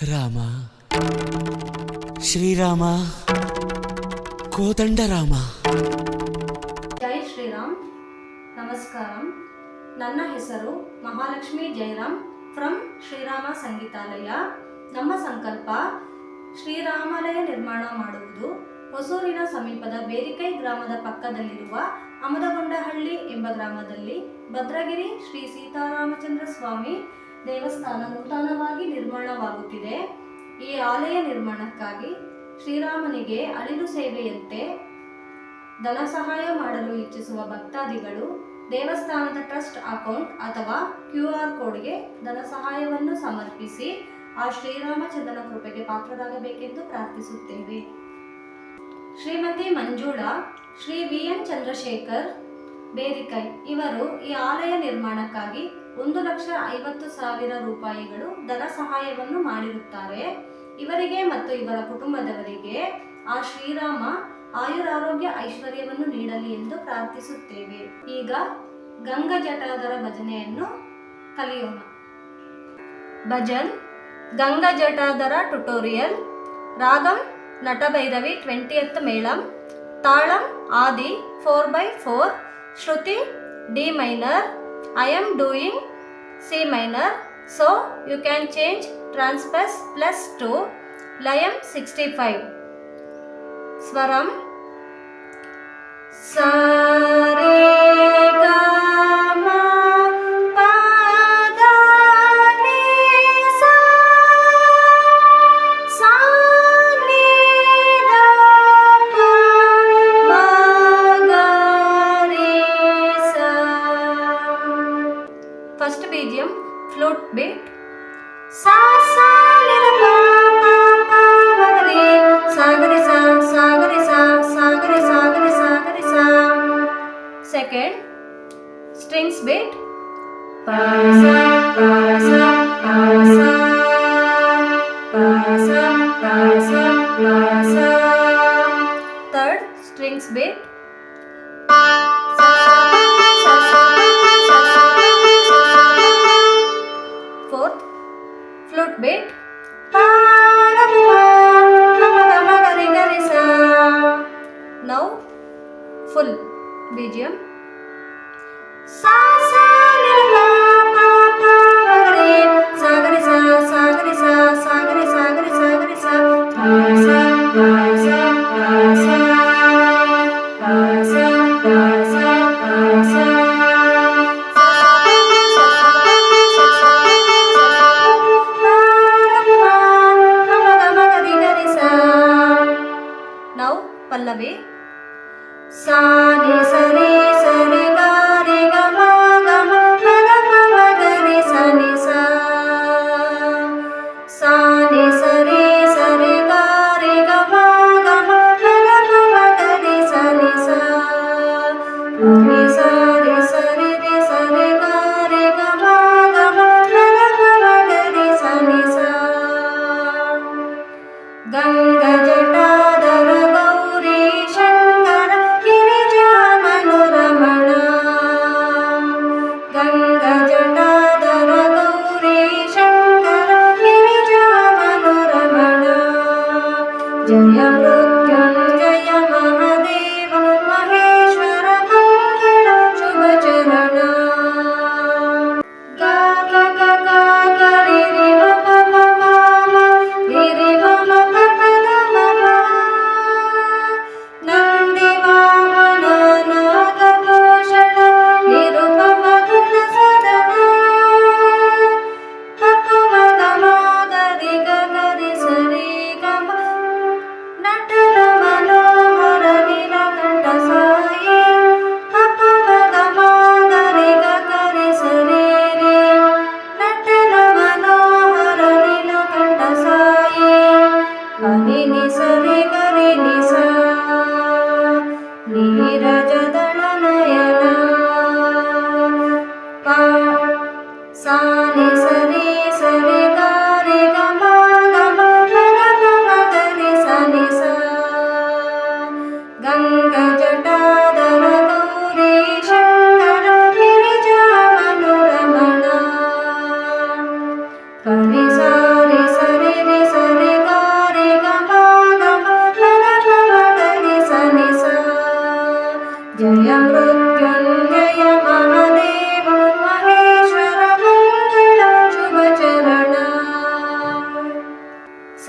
ರಾಮ, ಶ್ರೀರಾಮ, ಕೋದಂಡರಾಮ. ಜೈ ಶ್ರೀರಾಮ್. ನಮಸ್ಕಾರಂ. ನನ್ನ ಹೆಸರು ಮಹಾಲಕ್ಷ್ಮಿ ಜಯರಾಮ್ ಫ್ರಮ್ ಶ್ರೀರಾಮ ಸಂಗೀತಾಲಯ. ನಮ್ಮ ಸಂಕಲ್ಪ ಶ್ರೀರಾಮಾಲಯ ನಿರ್ಮಾಣ ಮಾಡುವುದು. ಹೊಸೂರಿನ ಸಮೀಪದ ಬೇರಿಕೈ ಗ್ರಾಮದ ಪಕ್ಕದಲ್ಲಿರುವ ಅಮದಗೊಂಡಹಳ್ಳಿ ಎಂಬ ಗ್ರಾಮದಲ್ಲಿ ಭದ್ರಗಿರಿ ಶ್ರೀ ಸೀತಾರಾಮಚಂದ್ರ ಸ್ವಾಮಿ ದೇವಸ್ಥಾನ ನೂತನವಾಗಿ ನಿರ್ಮಾಣವಾಗುತ್ತಿದೆ. ಈ ಆಲಯ ನಿರ್ಮಾಣಕ್ಕಾಗಿ ಶ್ರೀರಾಮನಿಗೆ ಅಳಿಲು ಸೇವೆಯಂತೆ ಧನ ಸಹಾಯ ಮಾಡಲು ಇಚ್ಛಿಸುವ ಭಕ್ತಾದಿಗಳು ದೇವಸ್ಥಾನದ ಟ್ರಸ್ಟ್ ಅಕೌಂಟ್ ಅಥವಾ QR ಕೋಡ್ಗೆ ಧನ ಸಹಾಯವನ್ನು ಸಮರ್ಪಿಸಿ ಆ ಶ್ರೀರಾಮಚಂದ್ರನ ಕೃಪೆಗೆ ಪಾತ್ರರಾಗಬೇಕೆಂದು ಪ್ರಾರ್ಥಿಸುತ್ತೇವೆ. ಶ್ರೀಮತಿ ಮಂಜುಳಾ, ಶ್ರೀ VN ಚಂದ್ರಶೇಖರ್ ಬೇರಿಕೈ ಇವರು ಈ ಆಲಯ ನಿರ್ಮಾಣಕ್ಕಾಗಿ 1,50,000 ರೂಪಾಯಿಗಳು ಧನ ಸಹಾಯವನ್ನು ಮಾಡಿರುತ್ತಾರೆ. ಇವರಿಗೆ ಮತ್ತು ಇವರ ಕುಟುಂಬದವರಿಗೆ ಆ ಶ್ರೀರಾಮ ಆಯುರಾರೋಗ್ಯ ಐಶ್ವರ್ಯವನ್ನು ನೀಡಲಿ ಎಂದು ಪ್ರಾರ್ಥಿಸುತ್ತೇವೆ. ಈಗ ಗಂಗಜಟಾಧರ ಭಜನೆಯನ್ನು ಕಲಿಯೋಣ. Bhajan ಗಂಗಜಟಾಧರ tutorial. Ragam Natabhairavi 20th ಮೇಳಂ. ತಾಳಂ Adi 4/4. Shruti D minor. I am doing C minor, so you can change transpose +2. Layam 65. Swaram sa re ga ma pa da ni sa sa ni da pa ma ga re sa. First BGM flute beat. Sa sa ni da pa pa ma ga re sa ga re sa sa ga re sa sa ga re sa ga re sa ga re sa. Second strings beat. Pa sa pa sa pa sa pa sa pa sa pa sa. Third strings beat. Fourth flute beat. Now full BGM. Sa sa ni da pa pa ma ga re sa ga re sa sa ga re sa sa ga re sa ga re sa ga re sa pa sa pa sa pa sa pa sa pa sa pa sa. Now Pallavi. Sa ni sa re ga ma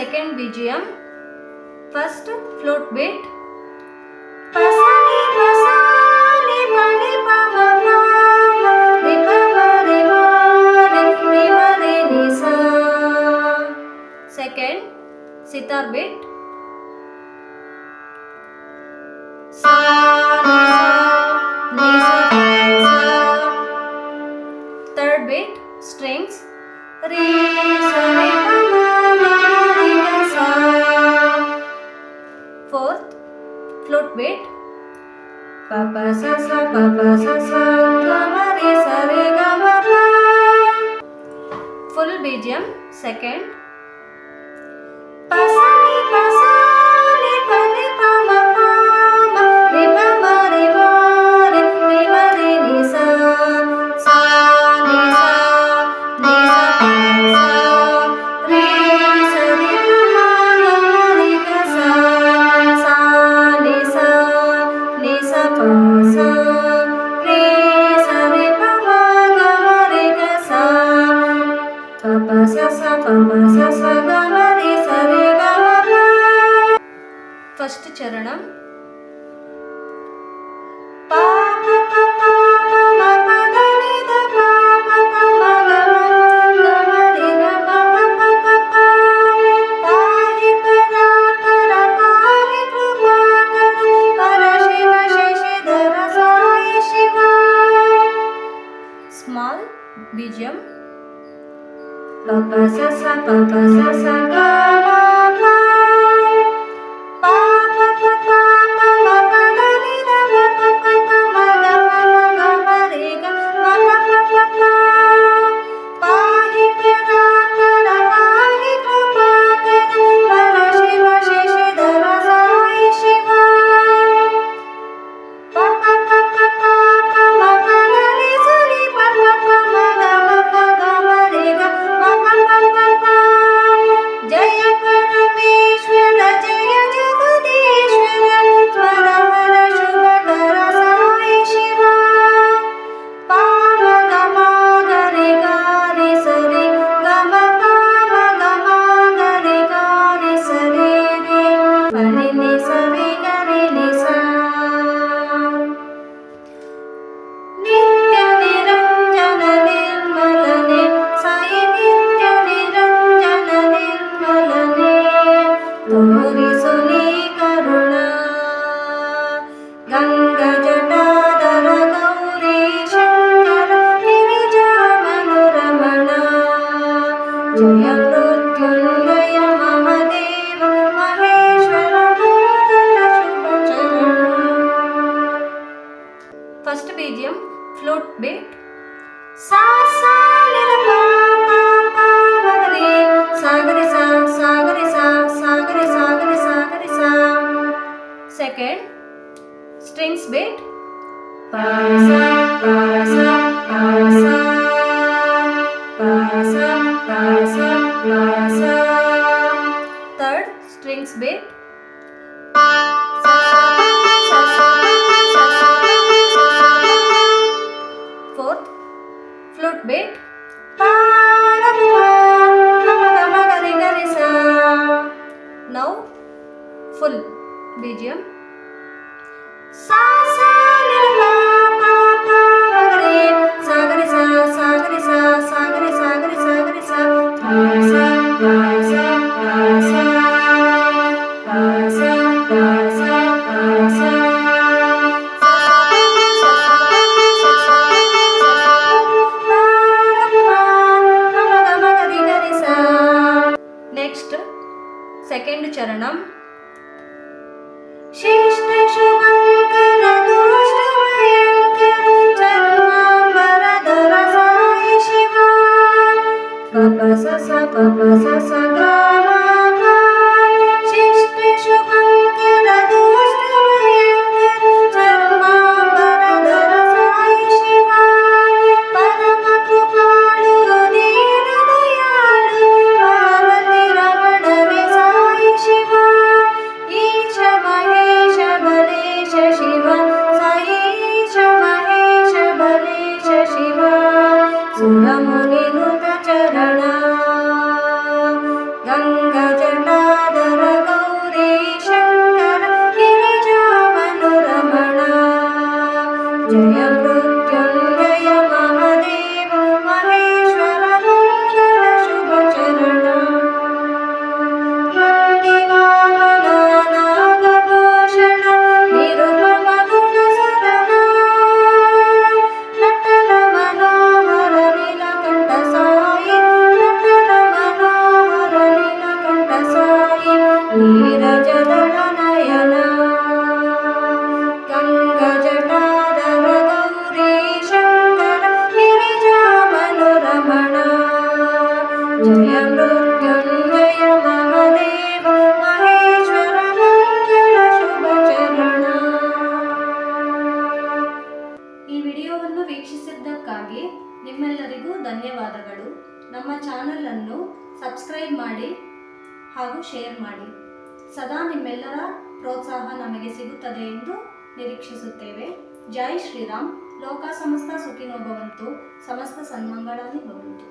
second BGM. First flute beat. Pasani pasani pani pa ma pa re pa ma re ma re ni sa. Second sitar beat. Sa ni sa sa. Third beat strings. Re sa re pa ma re ga sa. Fourth flute beat. Pa pa sa sa ga ma re sa re ga ma pa. Full BGM second. Pasani pasani pani pa ma pa re pa ma re ma re ni sa. Sa ni sa pa sa re sa re pa ma re ga sa. Sa ni sa pa sa re sa re pa ma re ga sa. Pa pa sa ga ma re sa re ga ma pa. First charanam. Pa pa pa pa ma pa da ni da pa pa pa ma ga ma re ga ma pa pa pa. Pa hi pa ra pa hi krupa kara shiva sheshidhara sai shiva. Small BGM. Pa pa sa ga ma pa. Pa pa pa pa ma pa da ni da pa pa pa ma ga ma re ga ma pa pa. Pa hi pa ra pa hi krupa kara shiva sheshidhara sai shiva. Pa pa pa pa ma pa da ni sa ni pa pa pa ma ga ma re ga ma pa pa. जय परमेश्वर जय जगदीश्वर स्वर हर शुभकर साई शिवा. पा ग मा ग रे गा रे स रे ग म पा ग मा ग रे गा रे स रे रे प रे नि स रे ग रे नि सा. नित्य निरंजन निर्मलने साई नित्य निरंजन निर्मलने तोरिसुनी करुणा. गंगा जटाधर गौरी शंकर गिरिजामनुरमण. जय मृत्युंजय महादेव महेश्वर मंगल शुभ चरण. First BGM flute beat. Sa sa ni da pa pa pa ma ga re sa ga re sa ga re sa ga re sa ga re sa ga re sa. Second strings beat. Pa sa pa sa pa sa pa sa pa sa pa sa. Third strings beat. Fourth flute beat. Pa ra pa ma ga re sa. Now full BGM. Sa sa ni da pa pa ma ga re sa ga re sa ga re sa ga re sa ga re sa ga re sa. Pa sa pa sa pa sa pa sa pa sa pa sa. Next second charanam. शिष्ट शुभंकर दुष्ट भयंकर चर्मांबरधर Sai Shiva. Pa pa sa ga ma pa. शिष्ट शुभंकर दुष्ट भयंकर चर्मांबरधर साई शिवा. परम कृपालु दीन दयालु पार्वती रमण रे साई शिवा. ईश महेश बलेश ನಿಮ್ಮೆಲ್ಲರಿಗೂ ಧನ್ಯವಾದಗಳು. ನಮ್ಮ ಚಾನಲನ್ನು ಸಬ್ಸ್ಕ್ರೈಬ್ ಮಾಡಿ ಹಾಗೂ ಶೇರ್ ಮಾಡಿ. ಸದಾ ನಿಮ್ಮೆಲ್ಲರ ಪ್ರೋತ್ಸಾಹ ನಮಗೆ ಸಿಗುತ್ತದೆ ಎಂದು ನಿರೀಕ್ಷಿಸುತ್ತೇವೆ. ಜೈ ಶ್ರೀರಾಮ್. ಲೋಕ ಸಮಸ್ತ ಸುಖಿನೋ ಭವಂತು. ಸಮಸ್ತ ಸನ್ಮಂಗಳಾನಿ ಭವಂತು.